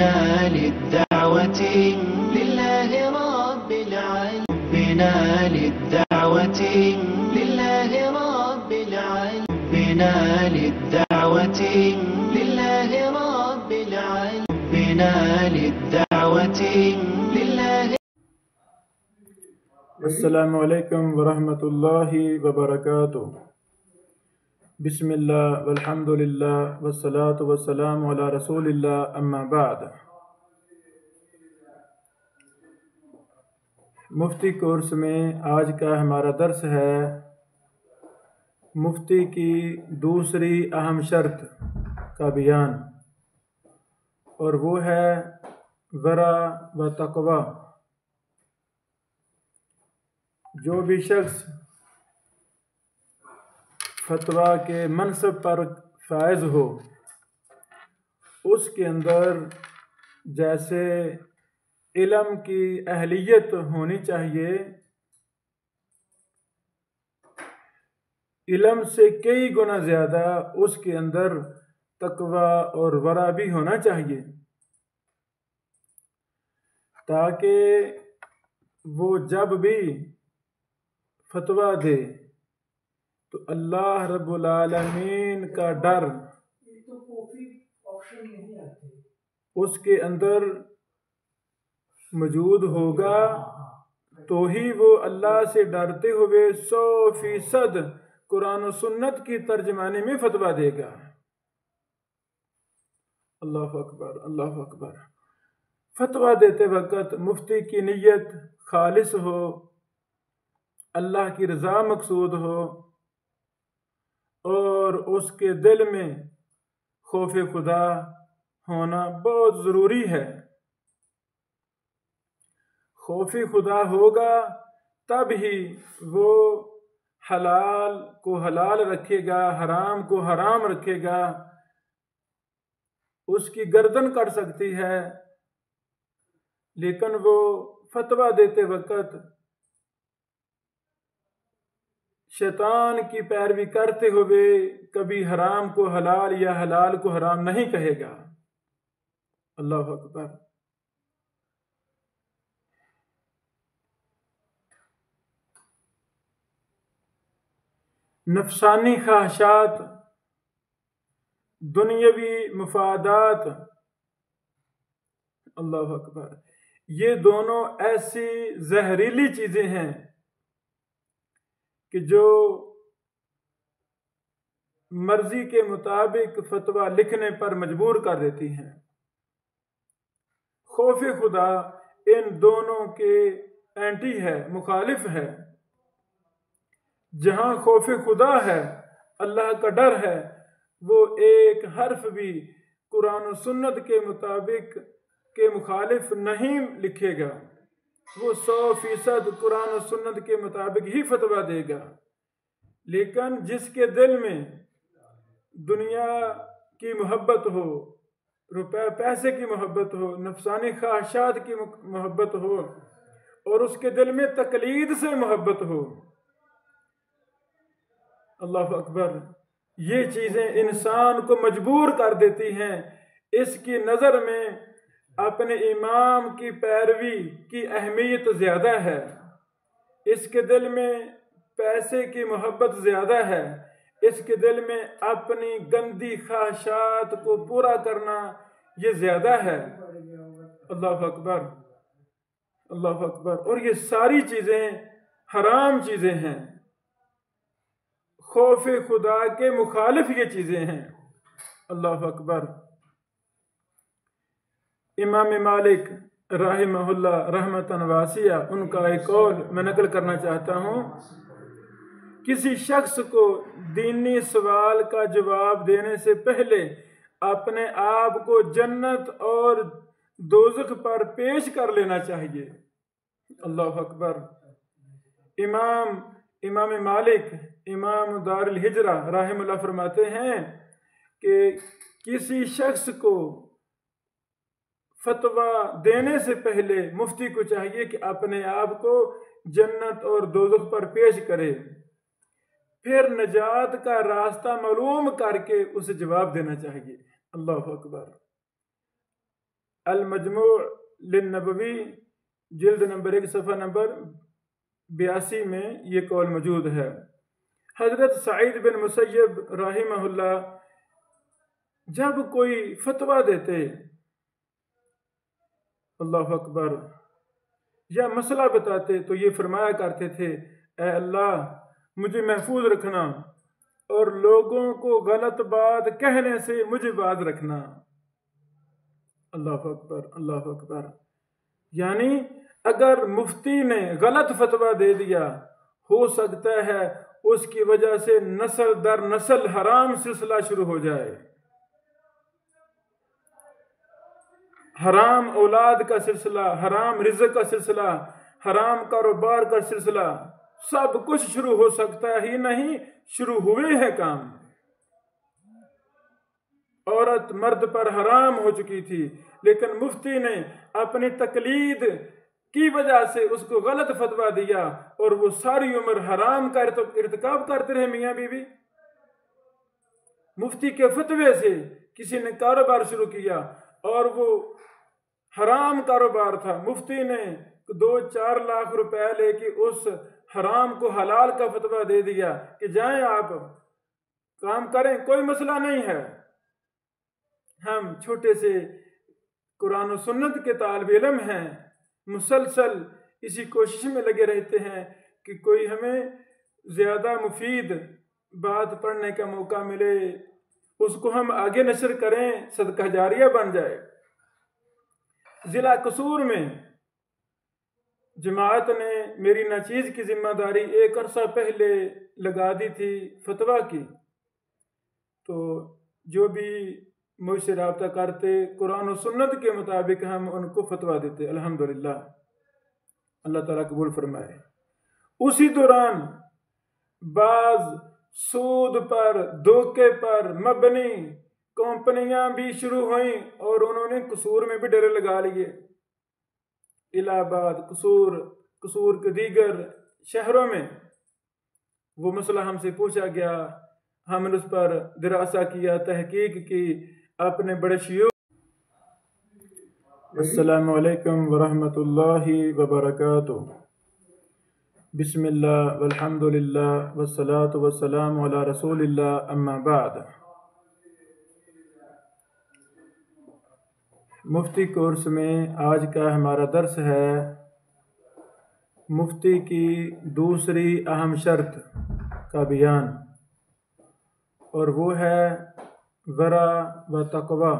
حبنا للدعوة لله رب العالمين حبنا للدعوة لله رب العالمين حبنا للدعوة لله رب العالمين حبنا للدعوة لله. السلام علیکم ورحمۃ اللہ وبرکاتہ. بسم اللہ والحمد للہ والصلاة والسلام علی رسول اللہ، اما بعد. مفتی کورس میں آج کا ہمارا درس ہے مفتی کی دوسری اہم شرط کا بیان، اور وہ ہے ورع و تقوی. جو بھی شخص فتویٰ کے منصب پر فائز ہو، اس کے اندر جیسے علم کی اہلیت ہونی چاہیے، علم سے کئی گنا زیادہ اس کے اندر تقوی اور ورع بھی ہونا چاہیے، تاکہ وہ جب بھی فتویٰ دے تو اللہ رب العالمین کا ڈر اس کے اندر موجود ہوگا، تو ہی وہ اللہ سے ڈرتے ہوئے 100% قرآن و سنت کی ترجمانی میں فتویٰ دے گا. اللہ اکبر، اللہ اکبر. فتویٰ دیتے وقت مفتی کی نیت خالص ہو، اللہ کی رضا مقصود ہو، اور اس کے دل میں خوف خدا ہونا بہت ضروری ہے. خوف خدا ہوگا تب ہی وہ حلال کو حلال رکھے گا، حرام کو حرام رکھے گا. اس کی گردن کٹ سکتی ہے، لیکن وہ فتویٰ دیتے وقت شیطان کی پیروی کرتے ہوئے کبھی حرام کو حلال یا حلال کو حرام نہیں کہے گا. اللہ اکبر. نفسانی خواہشات، دنیاوی مفادات، اللہ اکبر، یہ دونوں ایسی زہریلی چیزیں ہیں کہ جو مرضی کے مطابق فتویٰ لکھنے پر مجبور کر دیتی ہیں. خوف خدا ان دونوں کے اینٹی ہے، مخالف ہے. جہاں خوف خدا ہے، اللہ کا ڈر ہے، وہ ایک حرف بھی قرآن و سنت کے مطابق کے مخالف نہیں لکھے گا. وہ 100% قرآن و سنت کے مطابق ہی فتویٰ دے گا. لیکن جس کے دل میں دنیا کی محبت ہو، روپے پیسے کی محبت ہو، نفسانی خواہشات کی محبت ہو، اور اس کے دل میں تقلید سے محبت ہو، اللہ اکبر، یہ چیزیں انسان کو مجبور کر دیتی ہیں اس کی نظر میں اپنے امام کی پیروی کی اہمیت زیادہ ہے، اس کے دل میں پیسے کی محبت زیادہ ہے، اس کے دل میں اپنی گندی خواہشات کو پورا کرنا یہ زیادہ ہے. اللہ اکبر، اللہ اکبر. اور یہ ساری چیزیں حرام چیزیں ہیں، خوف خدا کے مخالف یہ چیزیں ہیں. اللہ اکبر. امام مالک رحمہ اللہ رحمتاً واسعہ، ان کا ایک قول میں نقل کرنا چاہتا ہوں. کسی شخص کو دینی سوال کا جواب دینے سے پہلے اپنے آپ کو جنت اور دوزخ پر پیش کر لینا چاہیے. اللہ اکبر. امام مالک، امام دار الہجرہ رحمہ اللہ فرماتے ہیں کہ کسی شخص کو فتویٰ دینے سے پہلے مفتی کو چاہیے کہ اپنے آپ کو جنت اور دوزخ پر پیش کرے، پھر نجات کا راستہ معلوم کر کے اسے جواب دینا چاہیے. اللہ اکبر. المجموع للنبوی جلد نمبر 1 صفحہ نمبر 82 میں یہ قول موجود ہے۔ حضرت سعید بن مسیب رحمہ اللہ جب کوئی فتویٰ دیتے، اللہ اکبر، یا مسئلہ بتاتے تو یہ فرمایا کرتے تھے، اے اللہ مجھے محفوظ رکھنا اور لوگوں کو غلط بات کہنے سے مجھے باز رکھنا۔ اللہ اکبر، اللہ اکبر۔ یعنی اگر مفتی نے غلط فتویٰ دے دیا، ہو سکتا ہے اس کی وجہ سے نسل در نسل حرام سلسلہ شروع ہو جائے، حرام اولاد کا سلسلہ، حرام رزق کا سلسلہ، حرام کاروبار کا سلسلہ، سب کچھ شروع ہو سکتا ہی نہیں، شروع ہوئے ہیں کام۔ عورت مرد پر حرام ہو چکی تھی، لیکن مفتی نے اپنی تقلید کی وجہ سے اس کو غلط فتویٰ دیا اور وہ ساری عمر حرام کا ارتکاب کرتے رہے میاں بیوی۔ مفتی کے فتوے سے کسی نے کاروبار شروع کیا اور وہ حرام کاروبار تھا، مفتی نے 2-4 لاکھ روپے لے کے اس حرام کو حلال کا فتویٰ دے دیا کہ جائیں آپ کام کریں، کوئی مسئلہ نہیں ہے۔ ہم چھوٹے سے قرآن و سنت کے طالب علم ہیں، مسلسل اسی کوشش میں لگے رہتے ہیں کہ کوئی ہمیں زیادہ مفید بات پڑھنے کا موقع ملے، اس کو ہم آگے نشر کریں، صدقہ جاریہ بن جائے۔ ضلع قصور میں جماعت نے میری ناچیز کی ذمہ داری ایک عرصہ پہلے لگا دی تھی فتویٰ کی، تو جو بھی مجھ سے رابطہ کرتے قرآن و سنت کے مطابق ہم ان کو فتویٰ دیتے، الحمدللہ، اللہ تعالیٰ قبول فرمائے۔ اسی دوران بعض سود پر، دھوکے پر مبنی کمپنیاں بھی شروع ہوئیں اور انہوں نے قصور میں بھی ڈیرے لگا لیے، الہ آباد، قصور کے دیگر شہروں میں۔ وہ مسئلہ ہم سے پوچھا گیا، ہم نے اس پر دراسہ کیا، تحقیق کی، اپنے بڑے شیوخ۔ السلام علیکم ورحمۃ اللہ وبرکاتہ۔ بسم اللہ والحمد للہ والصلاة والسلام علی رسول اللہ، اما بعد۔ مفتی کورس میں آج کا ہمارا درس ہے مفتی کی دوسری اہم شرط کا بیان، اور وہ ہے ورع و تقوی۔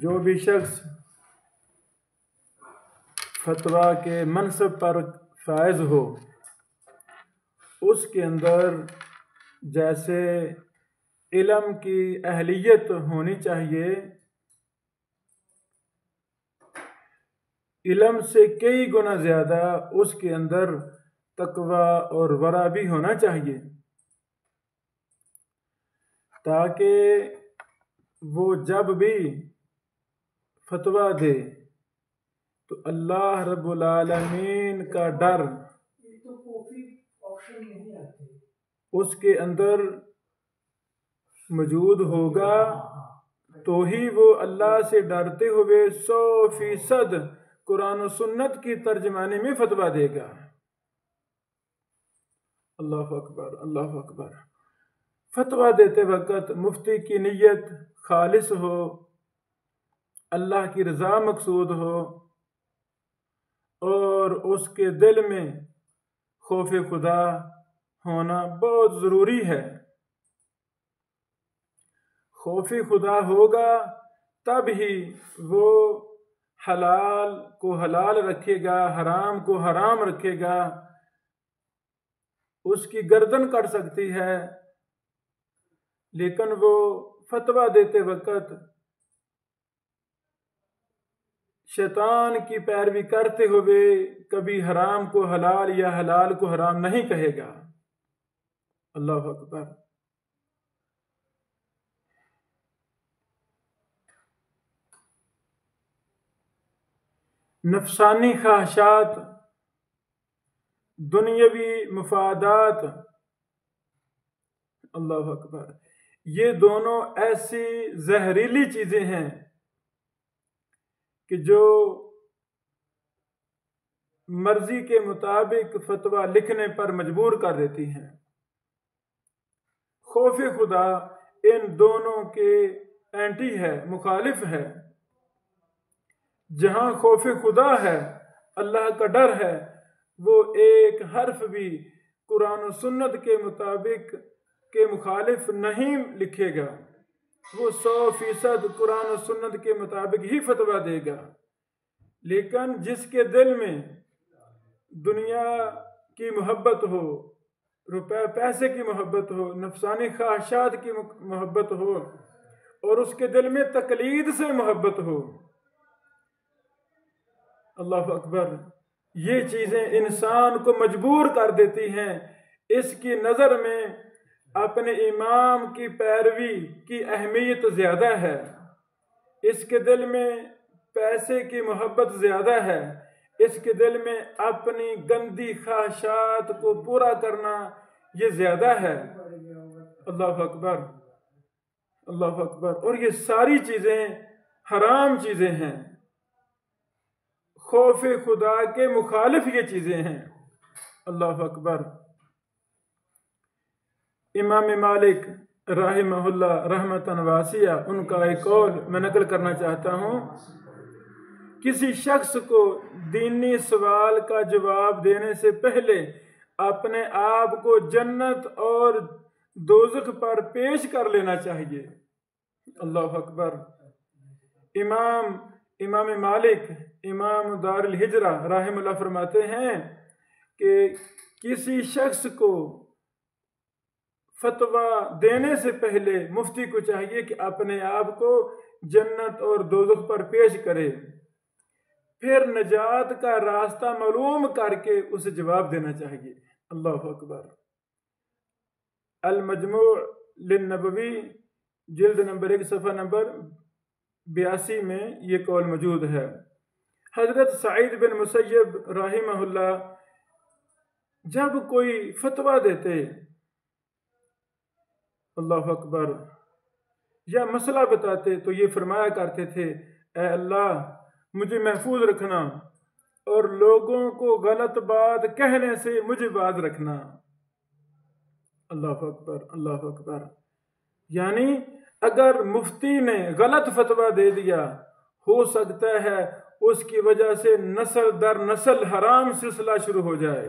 جو بھی شخص فتویٰ کے منصب پر فائز ہو، اس کے اندر جیسے علم کی اہلیت ہونی چاہیے، علم سے کئی گنا زیادہ اس کے اندر تقوی اور ورع بھی ہونا چاہیے، تاکہ وہ جب بھی فتویٰ دے تو اللہ رب العالمین کا ڈر اس کے اندر موجود ہوگا، تو ہی وہ اللہ سے ڈرتے ہوئے 100% قرآن و سنت کی ترجمانی میں فتویٰ دے گا۔ اللہ اکبر، اللہ اکبر۔ فتویٰ دیتے وقت مفتی کی نیت خالص ہو، اللہ کی رضا مقصود ہو، اور اس کے دل میں خوف خدا ہونا بہت ضروری ہے۔ خوف خدا ہوگا تب ہی وہ حلال کو حلال رکھے گا، حرام کو حرام رکھے گا۔ اس کی گردن کٹ سکتی ہے، لیکن وہ فتویٰ دیتے وقت شیطان کی پیروی کرتے ہوئے کبھی حرام کو حلال یا حلال کو حرام نہیں کہے گا۔ اللہ اکبر۔ نفسانی خواہشات، دنیاوی مفادات، اللہ اکبر، یہ دونوں ایسی زہریلی چیزیں ہیں کہ جو مرضی کے مطابق فتویٰ لکھنے پر مجبور کر دیتی ہیں۔ خوف خدا ان دونوں کے اینٹی ہے، مخالف ہے۔ جہاں خوف خدا ہے، اللہ کا ڈر ہے، وہ ایک حرف بھی قرآن و سنت کے مطابق کے مخالف نہیں لکھے گا، وہ 100% قرآن و سنت کے مطابق ہی فتویٰ دے گا۔ لیکن جس کے دل میں دنیا کی محبت ہو، روپے پیسے کی محبت ہو، نفسانی خواہشات کی محبت ہو، اور اس کے دل میں تقلید سے محبت ہو، اللہ اکبر، یہ چیزیں انسان کو مجبور کر دیتی ہیں اس کی نظر میں اپنے امام کی پیروی کی اہمیت زیادہ ہے، اس کے دل میں پیسے کی محبت زیادہ ہے، اس کے دل میں اپنی گندی خواہشات کو پورا کرنا یہ زیادہ ہے۔ اللہ اکبر، اللہ اکبر، اور یہ ساری چیزیں حرام چیزیں ہیں، خوف خدا کے مخالف یہ چیزیں ہیں۔ اللہ اکبر۔ امام مالک رحمہ اللہ رحمتاً واسعہ، ان کا ایک قول میں نقل کرنا چاہتا ہوں۔ کسی شخص کو دینی سوال کا جواب دینے سے پہلے اپنے آپ کو جنت اور دوزخ پر پیش کر لینا چاہیے۔ اللہ اکبر۔ امام مالک امام دار الہجرہ رحمہ اللہ فرماتے ہیں کہ کسی شخص کو فتویٰ دینے سے پہلے مفتی کو چاہیے کہ اپنے آپ کو جنت اور دوزخ پر پیش کرے، پھر نجات کا راستہ معلوم کر کے اسے جواب دینا چاہیے۔ اللہ اکبر۔ المجموع للنبوی جلد نمبر 1 صفحہ نمبر 82 میں یہ قول موجود ہے۔ حضرت سعید بن مسیب رحمہ اللہ جب کوئی فتویٰ دیتے، اللہ اکبر، یا مسئلہ بتاتے تو یہ فرمایا کرتے تھے، اے اللہ مجھے محفوظ رکھنا اور لوگوں کو غلط بات کہنے سے مجھے باز رکھنا۔ اللہ اکبر، اللہ اکبر۔ یعنی اگر مفتی نے غلط فتویٰ دے دیا، ہو سکتا ہے اس کی وجہ سے نسل در نسل حرام سلسلہ شروع ہو جائے،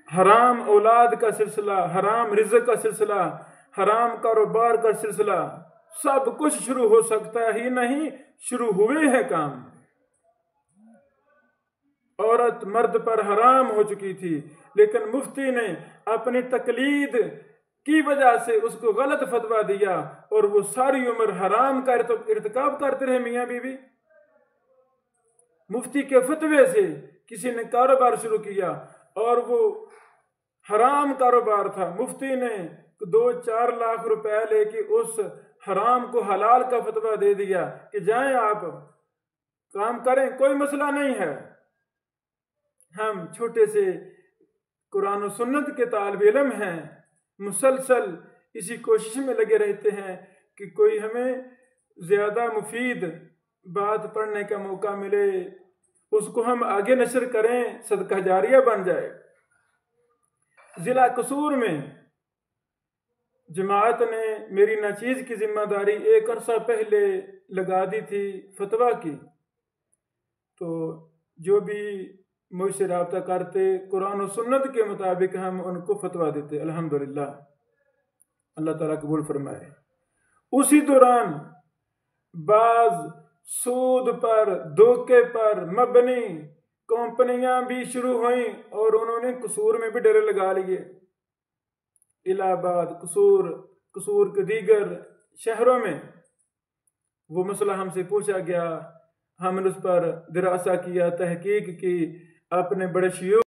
حرام اولاد کا سلسلہ، حرام رزق کا سلسلہ، حرام کاروبار کا سلسلہ، سب کچھ شروع ہو سکتا ہی نہیں، شروع ہوئے ہیں کام۔ عورت مرد پر حرام ہو چکی تھی، لیکن مفتی نے اپنی تقلید کی وجہ سے اس کو غلط فتویٰ دیا اور وہ ساری عمر حرام کا ارتکاب کرتے رہے میاں بیوی۔ مفتی کے فتوے سے کسی نے کاروبار شروع کیا اور وہ حرام کاروبار تھا، مفتی نے 2-4 لاکھ روپے لے کے اس حرام کو حلال کا فتویٰ دے دیا کہ جائیں آپ کام کریں، کوئی مسئلہ نہیں ہے۔ ہم چھوٹے سے قرآن و سنت کے طالب علم ہیں، مسلسل اسی کوشش میں لگے رہتے ہیں کہ کوئی ہمیں زیادہ مفید بات پڑھنے کا موقع ملے، اس کو ہم آگے نشر کریں، صدقہ جاریہ بن جائے۔ ضلع قصور میں جماعت نے میری ناچیز کی ذمہ داری ایک عرصہ پہلے لگا دی تھی فتویٰ کی، تو جو بھی مجھ سے رابطہ کرتے قرآن و سنت کے مطابق ہم ان کو فتویٰ دیتے، الحمدللہ، اللہ تعالیٰ قبول فرمائے۔ اسی دوران بعض سود پر، دھوکے پر مبنی کمپنیاں بھی شروع ہوئیں اور انہوں نے قصور میں بھی ڈیرے لگا لیے، الہ آباد، قصور کے دیگر شہروں میں۔ وہ مسئلہ ہم سے پوچھا گیا، ہم نے اس پر دراسہ کیا، تحقیق کی، اپنے بڑے شیوخ